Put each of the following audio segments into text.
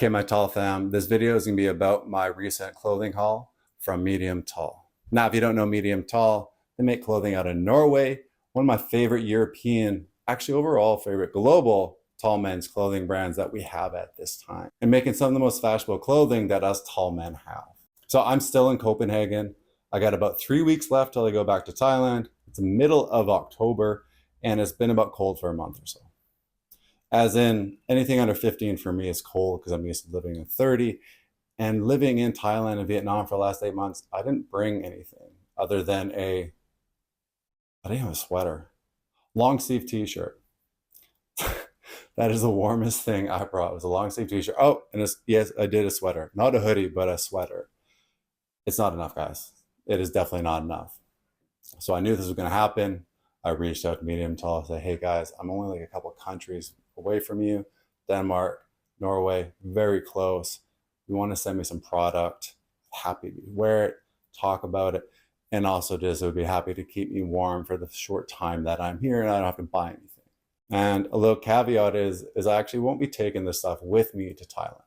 Okay, my tall fam, this video is gonna be about my recent clothing haul from Medium Tall. Now, if you don't know Medium Tall, they make clothing out of Norway, one of my favorite European, actually overall favorite global tall men's clothing brands that we have at this time, and making some of the most fashionable clothing that us tall men have. So I'm still in Copenhagen. I got about 3 weeks left till I go back to Thailand. It's the middle of October, and it's been about cold for a month or so. As in, anything under 15 for me is cold because I'm used to living in 30. And living in Thailand and Vietnam for the last 8 months, I didn't bring anything other than I didn't have a sweater, long sleeve t-shirt. That is the warmest thing I brought, was a long sleeve t-shirt. Oh, and yes, I did a sweater, not a hoodie, but a sweater. It's not enough, guys. It is definitely not enough. So I knew this was going to happen. I reached out to Medium Tall, said, hey guys, I'm only like a couple countries away from you. Denmark, Norway, very close. You want to send me some product, happy to wear it, talk about it, and also just would be happy to keep me warm for the short time that I'm here and I don't have to buy anything. And a little caveat is I actually won't be taking this stuff with me to Thailand.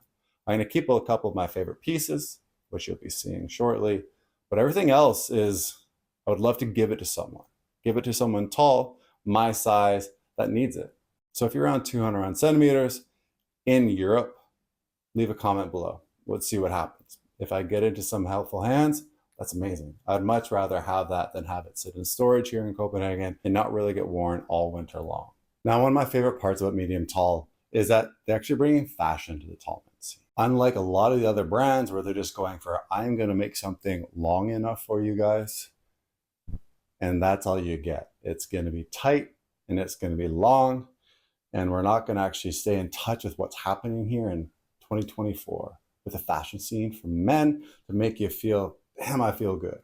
I'm going to keep a couple of my favorite pieces, which you'll be seeing shortly, but everything else is, I would love to give it to someone. Give it to someone tall, my size, that needs it. So if you're around 200 centimeters in Europe, leave a comment below. Let's see what happens. If I get into some helpful hands, that's amazing. I'd much rather have that than have it sit in storage here in Copenhagen and not really get worn all winter long. Now, one of my favorite parts about Medium Tall is that they're actually bringing fashion to the tall men's scene. Unlike a lot of the other brands where they're just going for, I'm going to make something long enough for you guys, and that's all you get. It's going to be tight and it's going to be long, and we're not going to actually stay in touch with what's happening here in 2024 with a fashion scene for men to make you feel, damn, I feel good.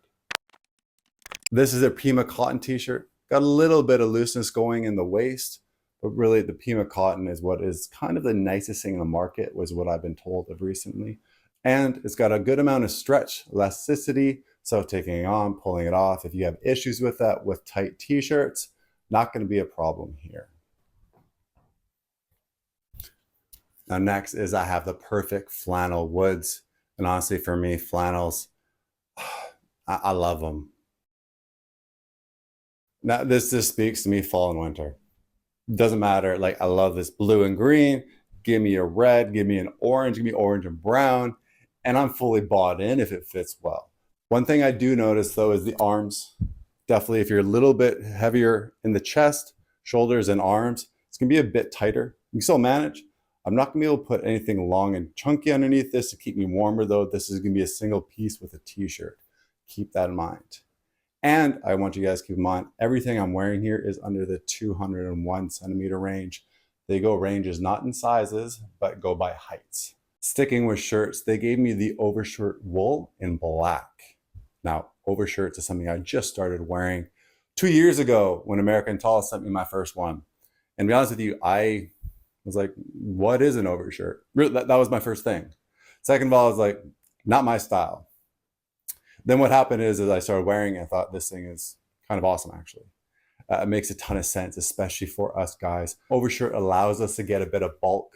This is a Pima cotton t-shirt. Got a little bit of looseness going in the waist, but really the Pima cotton is what is kind of the nicest thing in the market, was what I've been told of recently. And it's got a good amount of stretch, elasticity. So taking it on, pulling it off, if you have issues with that with tight t-shirts, not going to be a problem here. Now next is I have the perfect flannel woods. And honestly, for me, flannels, I love them. Now this just speaks to me fall and winter. Doesn't matter, like I love this blue and green. Give me a red, give me an orange, give me orange and brown, and I'm fully bought in if it fits well. One thing I do notice though is the arms. Definitely if you're a little bit heavier in the chest, shoulders and arms, it's gonna be a bit tighter. You can still manage. I'm not gonna be able to put anything long and chunky underneath this to keep me warmer though. This is gonna be a single piece with a t-shirt. Keep that in mind. And I want you guys to keep in mind, everything I'm wearing here is under the 201 centimeter range. They go ranges not in sizes, but go by heights. Sticking with shirts, they gave me the overshirt wool in black. Now, overshirts is something I just started wearing 2 years ago when American Tall sent me my first one. And to be honest with you, I was like, what is an overshirt? That was my first thing. Second of all, I was like, not my style. Then what happened is I started wearing it, I thought this thing is kind of awesome actually. It makes a ton of sense, especially for us guys. Overshirt allows us to get a bit of bulk,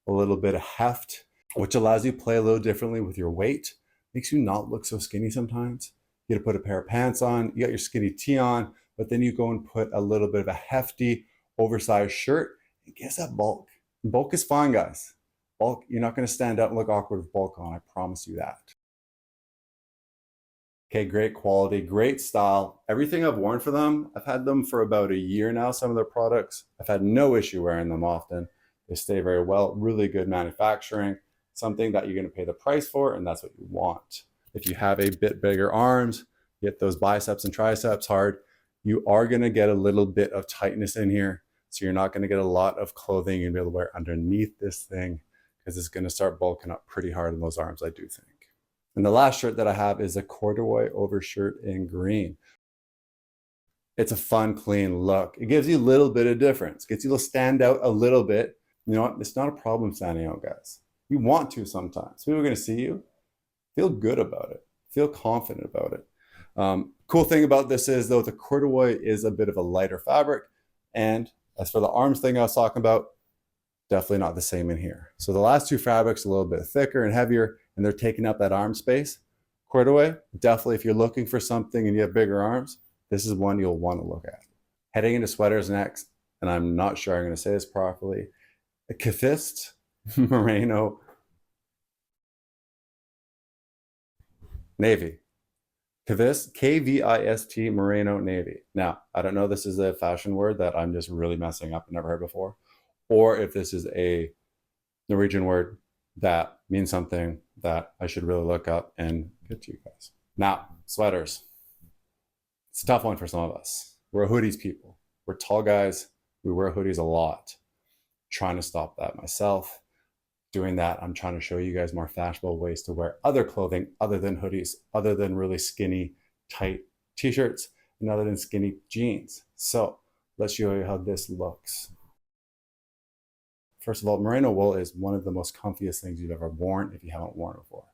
a little bit of heft, which allows you to play a little differently with your weight. Makes you not look so skinny sometimes. You get to put a pair of pants on, you got your skinny tee on, but then you go and put a little bit of a hefty, oversized shirt. It gives that bulk. Bulk is fine, guys. Bulk, you're not gonna stand out and look awkward with bulk on, I promise you that. Okay, great quality, great style. Everything I've worn for them, I've had them for about a year now, some of their products. I've had no issue wearing them often. They stay very well, really good manufacturing, something that you're gonna pay the price for, and that's what you want. If you have a bit bigger arms, get those biceps and triceps hard, you are gonna get a little bit of tightness in here. So you're not gonna get a lot of clothing you're gonna be able to wear underneath this thing, because it's gonna start bulking up pretty hard in those arms, I do think. And the last shirt that I have is a corduroy overshirt in green. It's a fun, clean look. It gives you a little bit of difference. Gets you to stand out a little bit. You know what? It's not a problem standing out, guys. You want to sometimes. People are going to see you. Feel good about it. Feel confident about it. Cool thing about this is, though, the corduroy is a bit of a lighter fabric. And as for the arms thing I was talking about, Definitely not the same in here. So the last two fabrics are a little bit thicker and heavier, and they're taking up that arm space. Corduroy, definitely if you're looking for something and you have bigger arms, this is one you'll want to look at. Heading into sweaters next, and I'm not sure I'm going to say this properly, a Kvist Merino Navy. Kvist, K-V-I-S-T, Merino Navy. Now, I don't know if this is a fashion word that I'm just really messing up and never heard before, or if this is a Norwegian word that means something that I should really look up and get to you guys. Now, sweaters. It's a tough one for some of us. We're hoodies people. We're tall guys. We wear hoodies a lot. Trying to stop that myself. Doing that, I'm trying to show you guys more fashionable ways to wear other clothing other than hoodies, other than really skinny, tight t-shirts, and other than skinny jeans. So let's show you how this looks. First of all, merino wool is one of the most comfiest things you've ever worn if you haven't worn it before.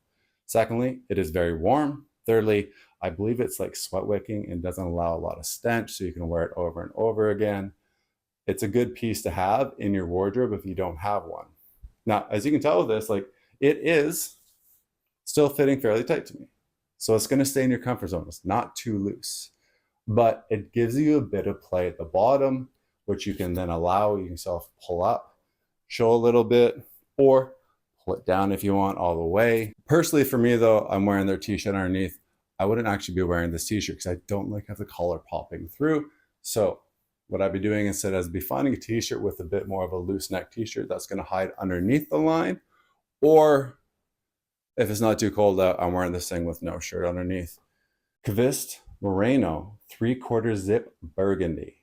Secondly, it is very warm. Thirdly, I believe it's like sweat wicking and doesn't allow a lot of stench, so you can wear it over and over again. It's a good piece to have in your wardrobe if you don't have one. Now, as you can tell with this, like it is still fitting fairly tight to me. So it's going to stay in your comfort zone. It's not too loose, but it gives you a bit of play at the bottom, which you can then allow yourself pull up, show a little bit, or pull it down if you want all the way. Personally, for me though, I'm wearing their t-shirt underneath. I wouldn't actually be wearing this t-shirt because I don't like have the collar popping through. So what I'd be doing instead is be finding a t-shirt with a bit more of a loose neck t-shirt that's going to hide underneath the line. Or if it's not too cold out, I'm wearing this thing with no shirt underneath. Kvist Merino 3/4 zip burgundy.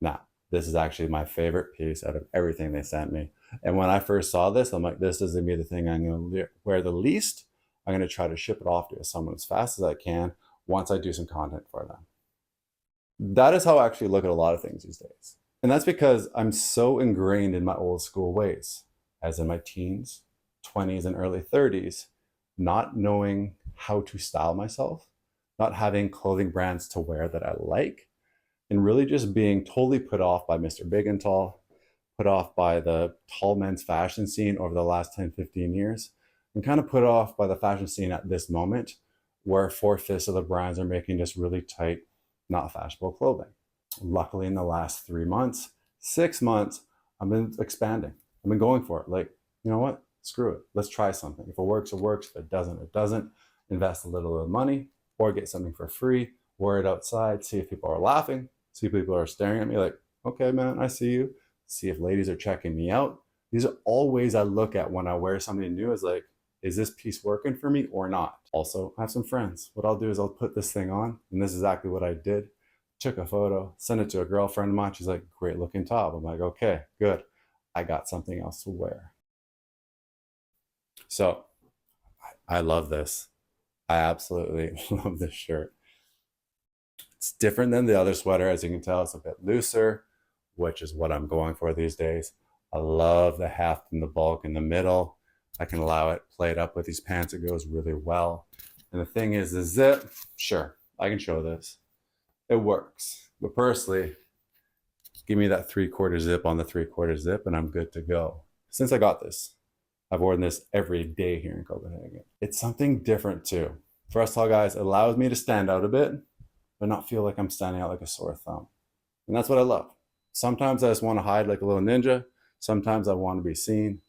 Now, this is actually my favorite piece out of everything they sent me. And when I first saw this, I'm like, this is going to be the thing I'm going to wear the least. I'm going to try to ship it off to someone as fast as I can once I do some content for them. That is how I actually look at a lot of things these days. And that's because I'm so ingrained in my old school ways, as in my teens, 20s, and early 30s, not knowing how to style myself, not having clothing brands to wear that I like, and really just being totally put off by Mr. Big and Tall, put off by the tall men's fashion scene over the last 10, 15 years, and kind of put off by the fashion scene at this moment, where 4/5 of the brands are making just really tight, not fashionable clothing. Luckily, in the last 3 months, 6 months, I've been expanding. I've been going for it. Like, you know what? Screw it. Let's try something. If it works, it works. If it doesn't, it doesn't. Invest a little bit of money or get something for free, wear it outside, see if people are laughing, see if people are staring at me like, okay, man, I see you. See if ladies are checking me out. These are all ways I look at when I wear something new is like, is this piece working for me or not? Also, I have some friends. What I'll do is I'll put this thing on, and this is exactly what I did. Took a photo, sent it to a girlfriend of mine. She's like, great looking top. I'm like, okay, good. I got something else to wear. So I love this. I absolutely love this shirt. It's different than the other sweater. As you can tell, it's a bit looser, which is what I'm going for these days. I love the heft and the bulk in the middle. I can allow it, play it up with these pants. It goes really well. And the thing is, the zip, sure, I can show this. It works. But personally, give me that 3/4 zip on the 3/4 zip and I'm good to go. Since I got this, I've worn this every day here in Copenhagen. It's something different too. For us tall guys, it allows me to stand out a bit, but not feel like I'm standing out like a sore thumb. And that's what I love. Sometimes I just want to hide like a little ninja. Sometimes I want to be seen.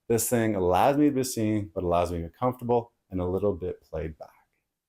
This thing allows me to be seen, but allows me to be comfortable and a little bit played back.